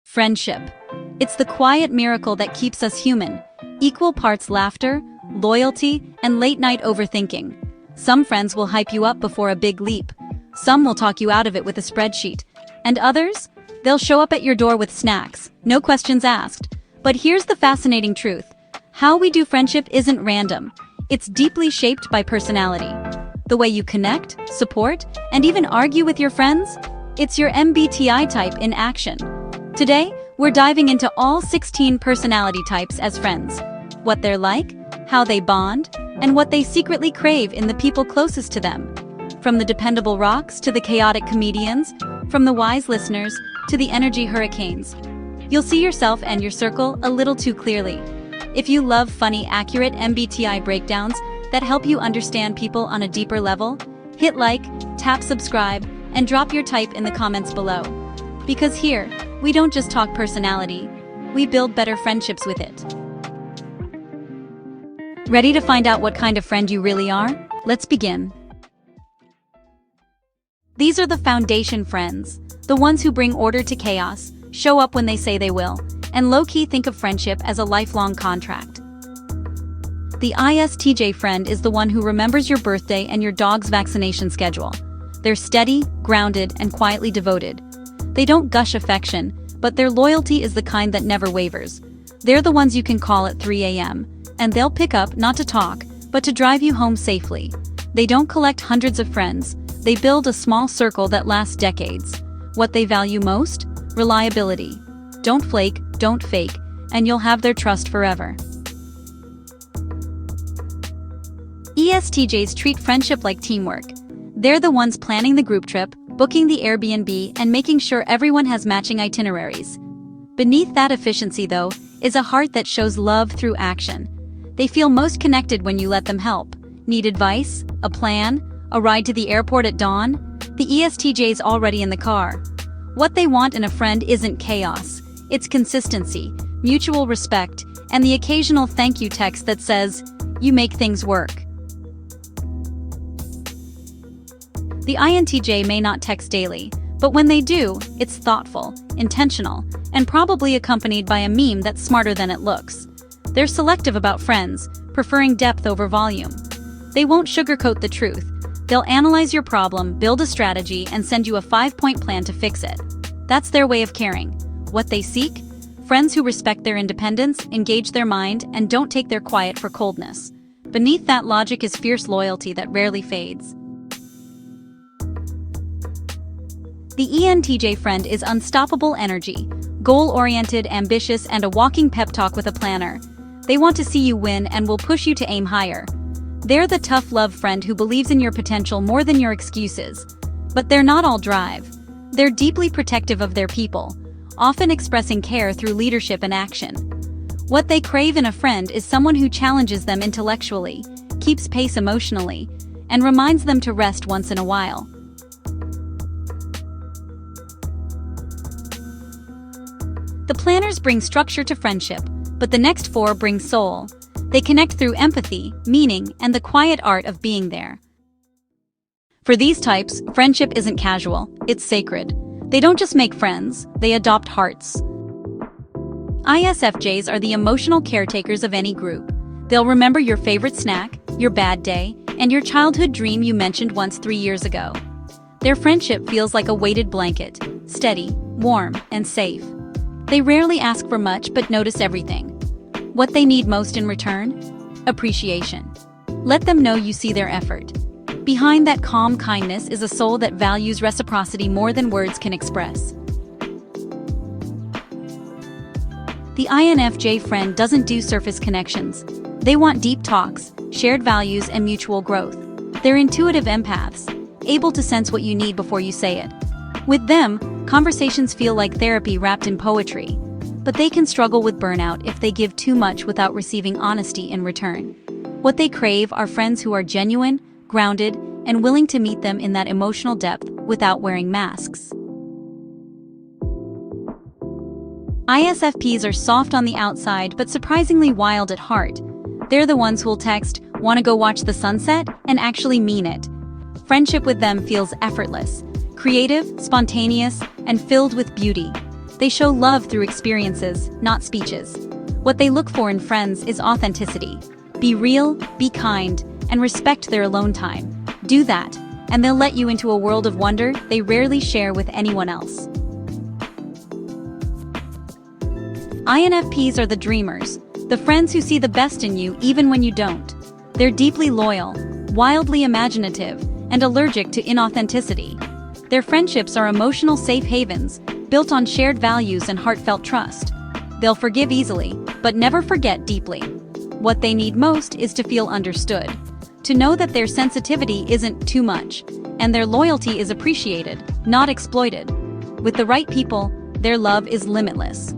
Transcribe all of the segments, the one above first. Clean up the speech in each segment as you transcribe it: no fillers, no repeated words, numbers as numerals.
Friendship. It's the quiet miracle that keeps us human. Equal parts laughter, loyalty, and late-night overthinking. Some friends will hype you up before a big leap. Some will talk you out of it with a spreadsheet. And others? They'll show up at your door with snacks, no questions asked. But here's the fascinating truth. How we do friendship isn't random. It's deeply shaped by personality. The way you connect, support, and even argue with your friends? It's your MBTI type in action. Today, we're diving into all 16 personality types as friends. What they're like, how they bond, and what they secretly crave in the people closest to them. From the dependable rocks to the chaotic comedians, from the wise listeners to the energy hurricanes. You'll see yourself and your circle a little too clearly. If you love funny, accurate MBTI breakdowns that help you understand people on a deeper level, hit like, tap subscribe, and drop your type in the comments below. Because here, we don't just talk personality, we build better friendships with it. Ready to find out what kind of friend you really are? Let's begin. These are the foundation friends, the ones who bring order to chaos, show up when they say they will, and low-key think of friendship as a lifelong contract. The ISTJ friend is the one who remembers your birthday and your dog's vaccination schedule. They're steady, grounded, and quietly devoted. They don't gush affection, but their loyalty is the kind that never wavers. They're the ones you can call at 3 a.m., and they'll pick up not to talk, but to drive you home safely. They don't collect hundreds of friends, they build a small circle that lasts decades. What they value most? Reliability. Don't flake, don't fake, and you'll have their trust forever. ESTJs treat friendship like teamwork. They're the ones planning the group trip, booking the Airbnb, and making sure everyone has matching itineraries. Beneath that efficiency, though, is a heart that shows love through action. They feel most connected when you let them help. Need advice? A plan? A ride to the airport at dawn? The ESTJ's already in the car. What they want in a friend isn't chaos. It's consistency, mutual respect, and the occasional thank you text that says, "You make things work." The INTJ may not text daily, but when they do, it's thoughtful, intentional, and probably accompanied by a meme that's smarter than it looks. They're selective about friends, preferring depth over volume. They won't sugarcoat the truth. They'll analyze your problem, build a strategy, and send you a 5-point plan to fix it. That's their way of caring. What they seek? Friends who respect their independence, engage their mind, and don't take their quiet for coldness. Beneath that logic is fierce loyalty that rarely fades. The ENTJ friend is unstoppable energy, goal-oriented, ambitious, and a walking pep talk with a planner. They want to see you win and will push you to aim higher. They're the tough love friend who believes in your potential more than your excuses. But they're not all drive. They're deeply protective of their people, often expressing care through leadership and action. What they crave in a friend is someone who challenges them intellectually, keeps pace emotionally, and reminds them to rest once in a while. The planners bring structure to friendship, but the next four bring soul. They connect through empathy, meaning, and the quiet art of being there. For these types, friendship isn't casual, it's sacred. They don't just make friends, they adopt hearts. ISFJs are the emotional caretakers of any group. They'll remember your favorite snack, your bad day, and your childhood dream you mentioned once 3 years ago. Their friendship feels like a weighted blanket, steady, warm, and safe. They rarely ask for much but notice everything. What they need most in return? Appreciation. Let them know you see their effort. Behind that calm kindness is a soul that values reciprocity more than words can express. The INFJ friend doesn't do surface connections. They want deep talks, shared values, and mutual growth. They're intuitive empaths, able to sense what you need before you say it. With them, conversations feel like therapy wrapped in poetry. But they can struggle with burnout if they give too much without receiving honesty in return. What they crave are friends who are genuine, grounded, and willing to meet them in that emotional depth without wearing masks. ISFPs are soft on the outside but surprisingly wild at heart. They're the ones who'll text, "Wanna go watch the sunset?" and actually mean it. Friendship with them feels effortless, creative, spontaneous, and filled with beauty. They show love through experiences, not speeches. What they look for in friends is authenticity. Be real, be kind, and respect their alone time. Do that, and they'll let you into a world of wonder they rarely share with anyone else. INFPs are the dreamers, the friends who see the best in you even when you don't. They're deeply loyal, wildly imaginative, and allergic to inauthenticity. Their friendships are emotional safe havens, built on shared values and heartfelt trust. They'll forgive easily, but never forget deeply. What they need most is to feel understood, to know that their sensitivity isn't too much, and their loyalty is appreciated, not exploited. With the right people, their love is limitless.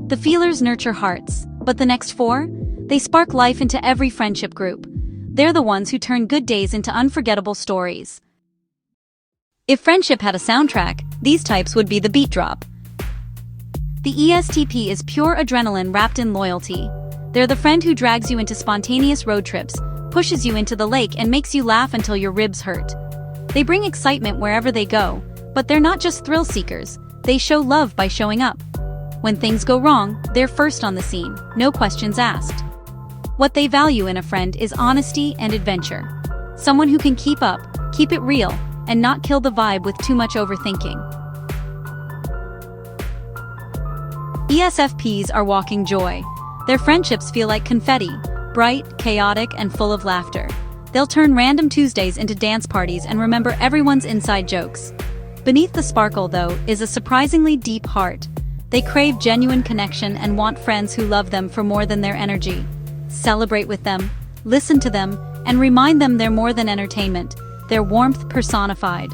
The feelers nurture hearts, but the next four? They spark life into every friendship group. They're the ones who turn good days into unforgettable stories. If friendship had a soundtrack, these types would be the beat drop. The ESTP is pure adrenaline wrapped in loyalty. They're the friend who drags you into spontaneous road trips, pushes you into the lake, and makes you laugh until your ribs hurt. They bring excitement wherever they go, but they're not just thrill seekers, they show love by showing up. When things go wrong, they're first on the scene, no questions asked. What they value in a friend is honesty and adventure. Someone who can keep up, keep it real, and not kill the vibe with too much overthinking. ESFPs are walking joy. Their friendships feel like confetti, bright, chaotic, and full of laughter. They'll turn random Tuesdays into dance parties and remember everyone's inside jokes. Beneath the sparkle, though, is a surprisingly deep heart. They crave genuine connection and want friends who love them for more than their energy. Celebrate with them, listen to them, and remind them they're more than entertainment. They're warmth personified.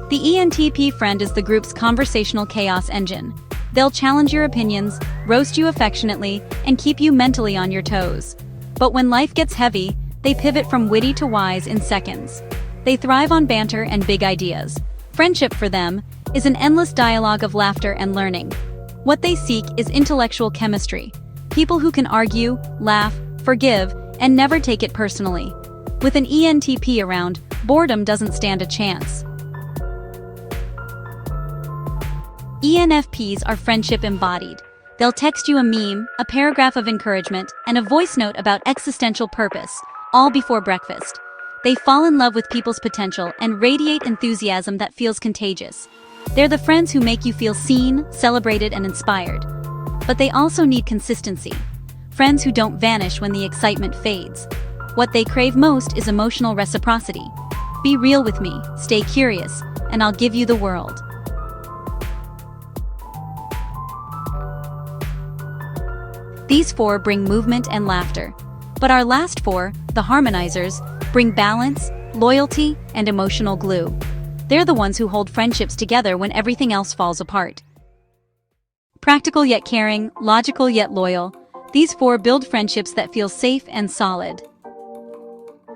The ENTP friend is the group's conversational chaos engine. They'll challenge your opinions, roast you affectionately, and keep you mentally on your toes. But when life gets heavy, they pivot from witty to wise in seconds. They thrive on banter and big ideas. Friendship for them is an endless dialogue of laughter and learning. What they seek is intellectual chemistry. People who can argue, laugh, forgive, and never take it personally. With an ENTP around, boredom doesn't stand a chance. ENFPs are friendship embodied. They'll text you a meme, a paragraph of encouragement, and a voice note about existential purpose, all before breakfast. They fall in love with people's potential and radiate enthusiasm that feels contagious. They're the friends who make you feel seen, celebrated, and inspired. But they also need consistency. Friends who don't vanish when the excitement fades. What they crave most is emotional reciprocity. Be real with me, stay curious, and I'll give you the world. These four bring movement and laughter. But our last four, the Harmonizers, bring balance, loyalty, and emotional glue. They're the ones who hold friendships together when everything else falls apart. Practical yet caring, logical yet loyal, these four build friendships that feel safe and solid.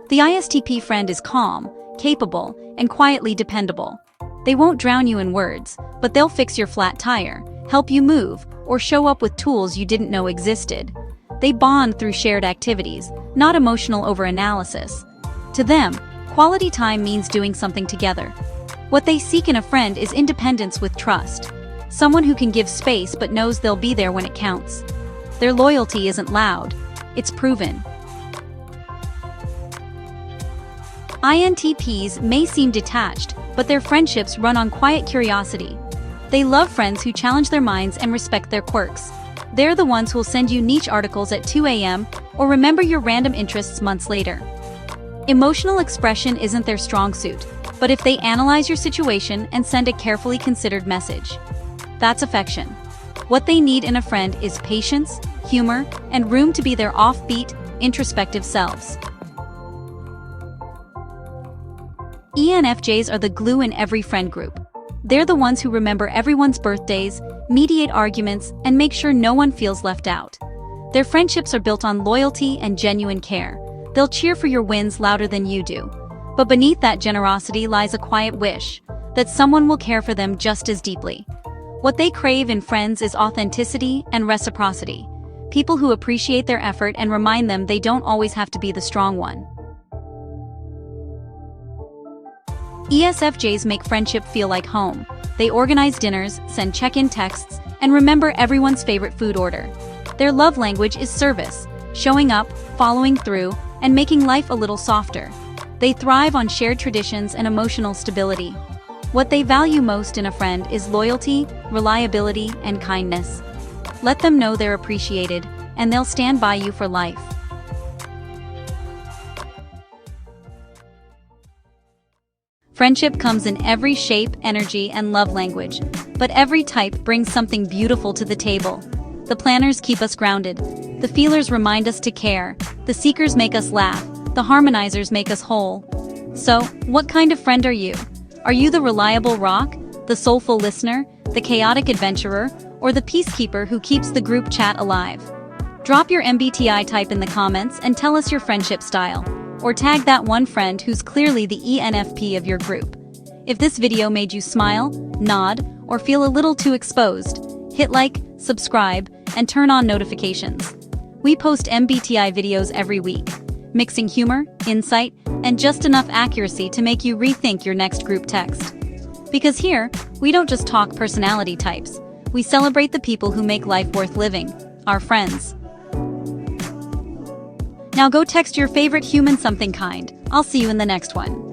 The ISTP friend is calm, capable, and quietly dependable. They won't drown you in words, but they'll fix your flat tire, help you move, or show up with tools you didn't know existed. They bond through shared activities, not emotional overanalysis. To them, quality time means doing something together. What they seek in a friend is independence with trust. Someone who can give space but knows they'll be there when it counts. Their loyalty isn't loud, it's proven. INTPs may seem detached, but their friendships run on quiet curiosity. They love friends who challenge their minds and respect their quirks. They're the ones who'll send you niche articles at 2 a.m. or remember your random interests months later. Emotional expression isn't their strong suit, but if they analyze your situation and send a carefully considered message, that's affection. What they need in a friend is patience, humor, and room to be their offbeat, introspective selves. ENFJs are the glue in every friend group. They're the ones who remember everyone's birthdays, mediate arguments, and make sure no one feels left out. Their friendships are built on loyalty and genuine care. They'll cheer for your wins louder than you do. But beneath that generosity lies a quiet wish that someone will care for them just as deeply. What they crave in friends is authenticity and reciprocity. People who appreciate their effort and remind them they don't always have to be the strong one. ESFJs make friendship feel like home. They organize dinners, send check-in texts, and remember everyone's favorite food order. Their love language is service, showing up, following through, and making life a little softer. They thrive on shared traditions and emotional stability. What they value most in a friend is loyalty, reliability, and kindness. Let them know they're appreciated, and they'll stand by you for life. Friendship comes in every shape, energy, and love language, but every type brings something beautiful to the table. The planners keep us grounded. The feelers remind us to care. The seekers make us laugh. The harmonizers make us whole. So, what kind of friend are you? Are you the reliable rock, the soulful listener, the chaotic adventurer, or the peacekeeper who keeps the group chat alive? Drop your MBTI type in the comments and tell us your friendship style, or tag that one friend who's clearly the ENFP of your group. If this video made you smile, nod, or feel a little too exposed, hit like, subscribe, and turn on notifications. We post MBTI videos every week, mixing humor, insight, and just enough accuracy to make you rethink your next group text. Because here, we don't just talk personality types, we celebrate the people who make life worth living, our friends. Now go text your favorite human something kind. I'll see you in the next one.